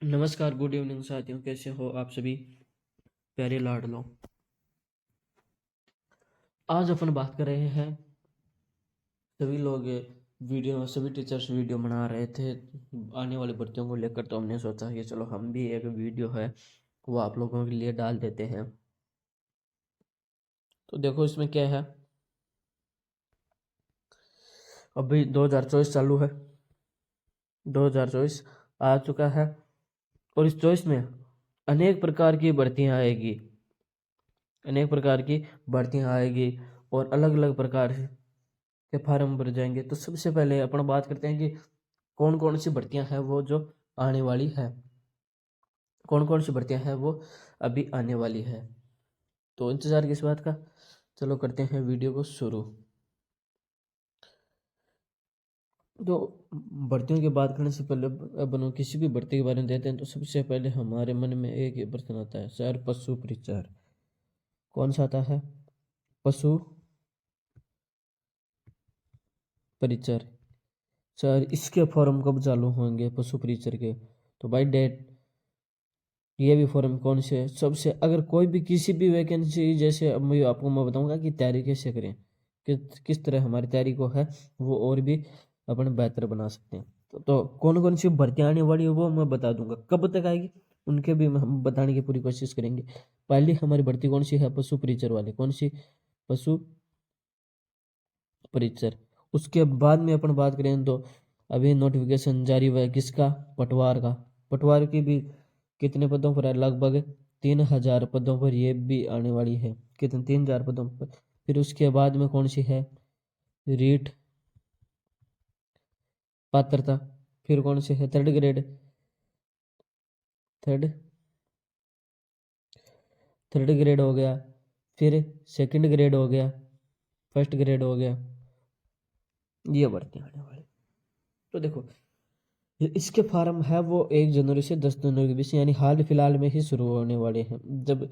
नमस्कार, good evening साथियों, कैसे हो आप सभी प्यारे लाडलो। आज अपन बात कर रहे हैं, सभी लोग सभी टीचर्स वीडियो बना रहे थे आने वाली भर्तियों को लेकर। तो हमने सोचा कि चलो हम भी एक वीडियो है वो आप लोगों के लिए डाल देते हैं। तो देखो इसमें क्या है, अभी 2024 चालू है, 2024 आ चुका है और इस चॉइस में अनेक प्रकार की भर्तियां आएगी, अनेक प्रकार की भर्तियां आएगी और अलग अलग प्रकार के फार्म भर जाएंगे। तो सबसे पहले अपन बात करते हैं कि कौन कौन सी भर्तियां हैं वो जो आने वाली है, कौन कौन सी भर्तियां हैं वो अभी आने वाली है। तो इंतजार किस बात का, चलो करते हैं वीडियो को शुरू। तो भर्तियों की बात करने से पहले अपन किसी भी भर्ती के बारे में देते हैं तो सबसे पहले हमारे मन में एक ही प्रश्न आता है, सर पशु परिचर कौन सा आता है? पशु परिचर सर, इसके फॉर्म कब चालू होंगे पशु परिचर के? तो बाई डेट ये भी फॉर्म कौन से सबसे, अगर कोई भी किसी भी वैकेंसी, जैसे अब मैं बताऊंगा कि तैयारी कैसे करें, किस तरह हमारी तैयारी को है वो और भी अपन बेहतर बना सकते हैं। तो कौन कौन सी भर्तियां आने वाली है वो मैं बता दूंगा, कब तक आएगी उनके भी हम बताने की पूरी कोशिश करेंगे। पहली हमारी भर्ती कौन सी है? पशु परिचर वाली। कौन सी? पशु परिचर। उसके बाद में अपन बात करें तो अभी नोटिफिकेशन जारी हुआ है किसका? पटवार का। पटवार की भी कितने पदों पर है? लगभग 3,000 पदों पर ये भी आने वाली है। कितने? 3,000 पदों पर। फिर उसके बाद में कौन सी है? रीट पात्रता। फिर कौन सी है? Third grade. Third third grade हो गया, फिर सेकंड ग्रेड हो गया, फर्स्ट ग्रेड हो गया। ये भर्ती आने वाली। तो देखो इसके फार्म है वो 1 जनवरी से 10 जनवरी के बीच, यानी हाल फिलहाल में ही शुरू होने वाले हैं। जब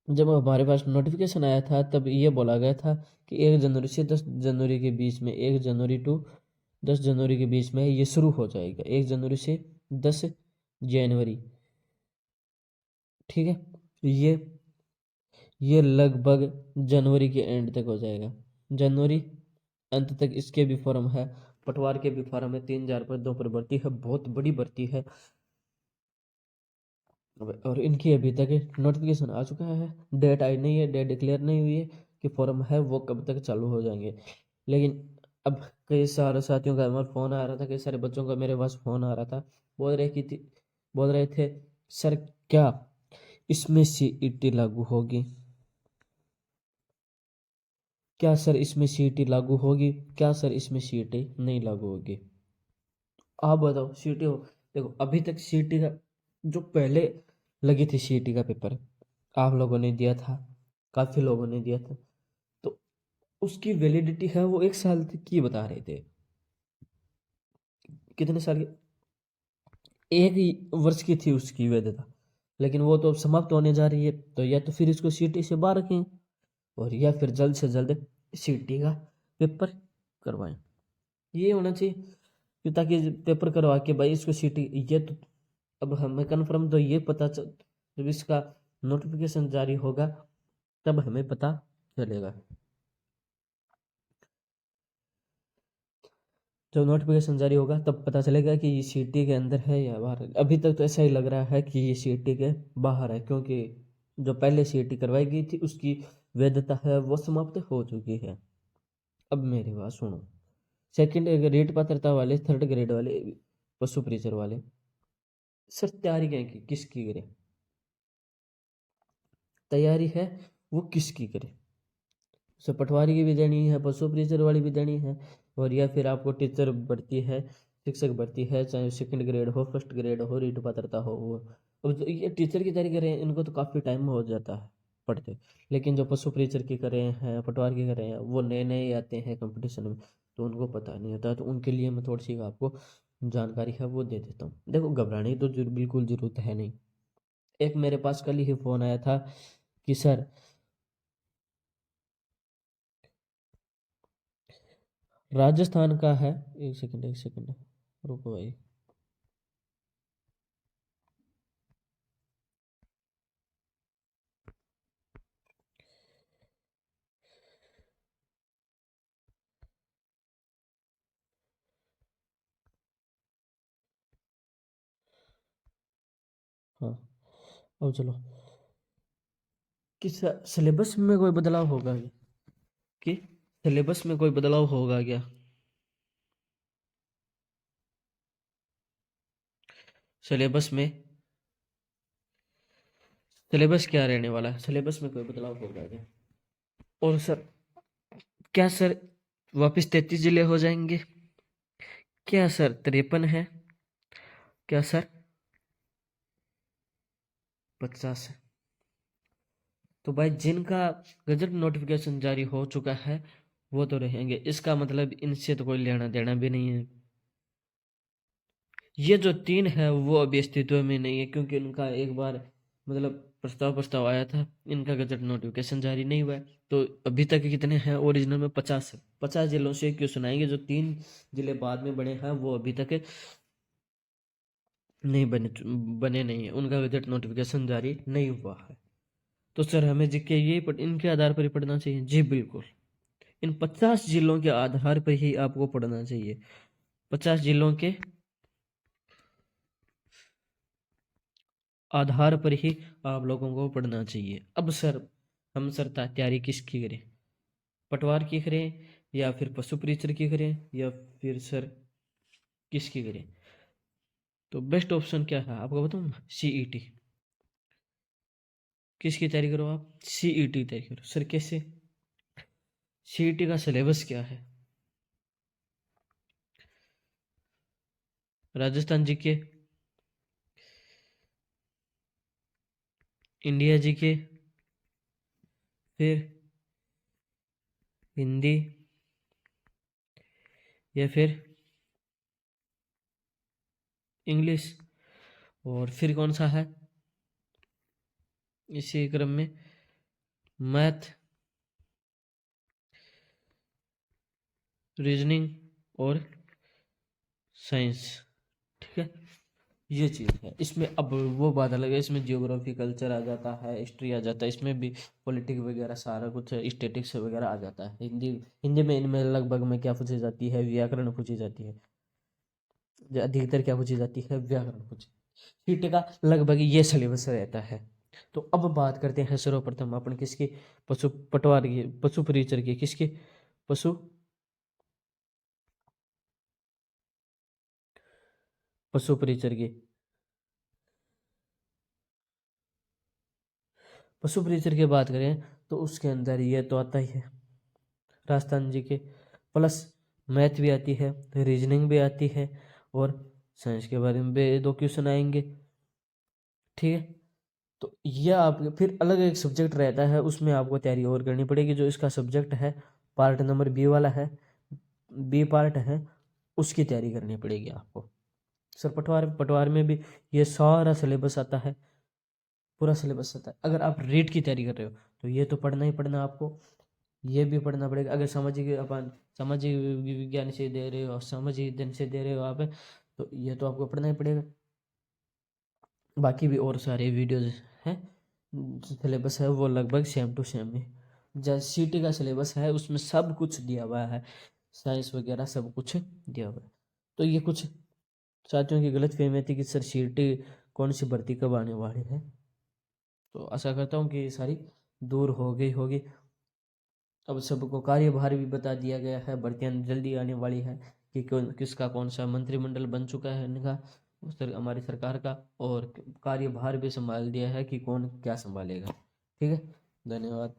जब हमारे पास नोटिफिकेशन आया था तब ये बोला गया था कि 1 जनवरी से 10 जनवरी के बीच में, 1 जनवरी टू 10 जनवरी के बीच में ये शुरू हो जाएगा। 1 जनवरी से 10 जनवरी, ठीक है। ये लगभग जनवरी के एंड तक हो जाएगा, जनवरी अंत तक इसके भी फॉर्म है। पटवार के भी फॉर्म है। 3,000 पदों पर भर्ती है, बहुत बड़ी भर्ती है। और इनकी अभी तक नोटिफिकेशन आ चुका है, डेट आई नहीं है, डेट डिक्लेयर नहीं हुई है कि फॉर्म है वो कब तक चालू हो जाएंगे। लेकिन अब कई सारे साथियों का हमारा फ़ोन आ रहा था, कई सारे बच्चों का मेरे पास फ़ोन आ रहा था, बोल रहे थे सर क्या इसमें सीईटी लागू होगी? क्या सर इसमें सीईटी लागू होगी? क्या सर इसमें सीईटी नहीं लागू होगी? आप बताओ। सीईटी हो, देखो अभी तक सीईटी का जो पहले लगी थी, सीईटी का पेपर आप लोगों ने दिया था, काफी लोगों ने दिया था, तो उसकी वैलिडिटी है वो 1 साल तक की बता रहे थे। कितने साल की? 1 वर्ष की थी उसकी वैधता, लेकिन वो तो अब समाप्त होने जा रही है। तो या तो फिर इसको सीईटी से बाहर रखें और या फिर जल्द से जल्द सीईटी का पेपर करवाएं। ये होना चाहिए कि ताकि पेपर करवा के भाई इसको सीईटी, ये तो अब हमें कन्फर्म तो ये पता चल, जब इसका नोटिफिकेशन जारी होगा तब हमें पता चलेगा। जब नोटिफिकेशन जारी होगा तब पता चलेगा कि ये सीटी के अंदर है या बाहर है। अभी तक तो ऐसा ही लग रहा है कि ये सीटी के बाहर है, क्योंकि जो पहले सीटी करवाई गई थी उसकी वैधता है वो समाप्त हो चुकी है। अब मेरी बात सुनो, सेकंड रेट पात्रता वाले, थर्ड ग्रेड वाले, पशु परिचर वाले, सर तैयारी क्या की किसकी करें? तैयारी है वो किसकी करें? उसे पटवारी की भी देनी है, पशु परिचर वाली भी देनी है, और या फिर आपको टीचर भर्ती है, शिक्षक भर्ती है, चाहे सेकंड ग्रेड हो, फर्स्ट ग्रेड हो, रीट पात्रता हो वो। अब जो ये टीचर की तैयारी कर रहे हैं इनको तो काफ़ी टाइम हो जाता है पढ़ते, लेकिन जो पशु परिचर की कर रहे हैं, पटवार की कर रहे हैं, वो नए नए आते हैं कंपटीशन में, तो उनको पता नहीं होता। तो उनके लिए मैं थोड़ी सी आपको जानकारी है वो दे देता हूँ। देखो घबराने की तो बिल्कुल ज़रूरत है नहीं। एक मेरे पास कल ही फ़ोन आया था कि सर राजस्थान का है, एक सेकंड रुको भाई, हाँ, अब चलो कि सिलेबस में कोई बदलाव होगा क्या? कि सिलेबस में कोई बदलाव होगा क्या? सिलेबस में सिलेबस क्या रहने वाला है? सिलेबस में कोई बदलाव होगा क्या? और सर क्या सर वापस 33 जिले हो जाएंगे? क्या सर 53 है? क्या सर 50 है? तो भाई जिनका गजट नोटिफिकेशन जारी हो चुका है वो तो रहेंगे, इसका मतलब इनसे तो कोई लेना देना भी नहीं है। ये जो 3 है वो अभी अस्तित्व में नहीं है, क्योंकि उनका एक बार मतलब प्रस्ताव आया था, इनका गजट नोटिफिकेशन जारी नहीं हुआ है। तो अभी तक कितने हैं? ओरिजिनल में 50 है। 50 जिलों से क्यों सुनाएंगे? जो 3 जिले बाद में बने हैं वो अभी तक नहीं बने नहीं है, उनका गजट नोटिफिकेशन जारी नहीं हुआ है। तो सर हमें जीके ये इनके आधार पर ही पढ़ना चाहिए? जी बिल्कुल, इन 50 जिलों के आधार पर ही आपको पढ़ना चाहिए। 50 जिलों के आधार पर ही आप लोगों को पढ़ना चाहिए। अब सर हम सर तैयारी किसकी करें? पटवार की करें या फिर पशु परिचर की करें या फिर सर किसकी करें? तो बेस्ट ऑप्शन क्या है आपको बताऊँ? सीईटी। किसकी तैयारी करो आप? सीईटी तैयारी करो। सर कैसे? सीईटी का सिलेबस क्या है? राजस्थान जीके, इंडिया जीके, फिर हिंदी, या फिर इंग्लिश, और फिर कौन सा है इसी क्रम में? मैथ, रीजनिंग और साइंस। ठीक है, ये चीज़ है इसमें। अब वो बात अलग है, इसमें जियोग्राफी कल्चर आ जाता है, हिस्ट्री आ जाता है, इसमें भी पॉलिटिक्स वगैरह सारा कुछ स्टेटिक्स वगैरह आ जाता है। हिंदी हिंदी में इनमें लगभग में क्या पूछी जाती है? व्याकरण पूछी जाती है। अधिकतर क्या पूछी जाती है? व्याकरण पूछी। ठीक का लगभग ये सिलेबस रहता है। तो अब बात करते हैं सर्वप्रथम अपन किसकी? पशु पटवार की, पशु परिचर की। किसकी? पशु पशु परिचर की। पशु परिचर की बात करें तो उसके अंदर ये तो आता ही है राजस्थान जी के, प्लस मैथ भी आती है, रीजनिंग भी आती है, और साइंस के बारे में भी 2 क्वेश्चन आएंगे। ठीक है, तो ये आप फिर अलग एक सब्जेक्ट रहता है, उसमें आपको तैयारी और करनी पड़ेगी। जो इसका सब्जेक्ट है पार्ट नंबर बी वाला है, बी पार्ट है, उसकी तैयारी करनी पड़ेगी आपको। सर पटवार में भी ये सारा सिलेबस आता है, पूरा सिलेबस आता है। अगर आप रीट की तैयारी कर रहे हो तो ये तो पढ़ना ही पढ़ना आपको, ये भी पढ़ना पड़ेगा। अगर सामाजिक विज्ञान से दे रहे हो, सामाजिक विज्ञान से दे रहे हो आप, तो ये तो आपको पढ़ना ही पड़ेगा। बाकी भी और सारे वीडियोज हैं, सिलेबस है वो लगभग सेम टू सेम है। जैसे सीटी का सिलेबस है उसमें सब कुछ दिया हुआ है, साइंस वगैरह सब कुछ दिया हुआ है। तो ये कुछ साथियों की गलत फहमी थी कि सर सीटी कौन सी भर्ती कब आने वाली है, तो आशा करता हूँ कि ये सारी दूर हो गई होगी। अब सबको कार्यभार भी बता दिया गया है, भर्तियां जल्दी आने वाली है कि किसका कौन सा मंत्रिमंडल बन चुका है इनका, हमारी सरकार का, और कार्यभार भी संभाल दिया है कि कौन क्या संभालेगा। ठीक है, धन्यवाद।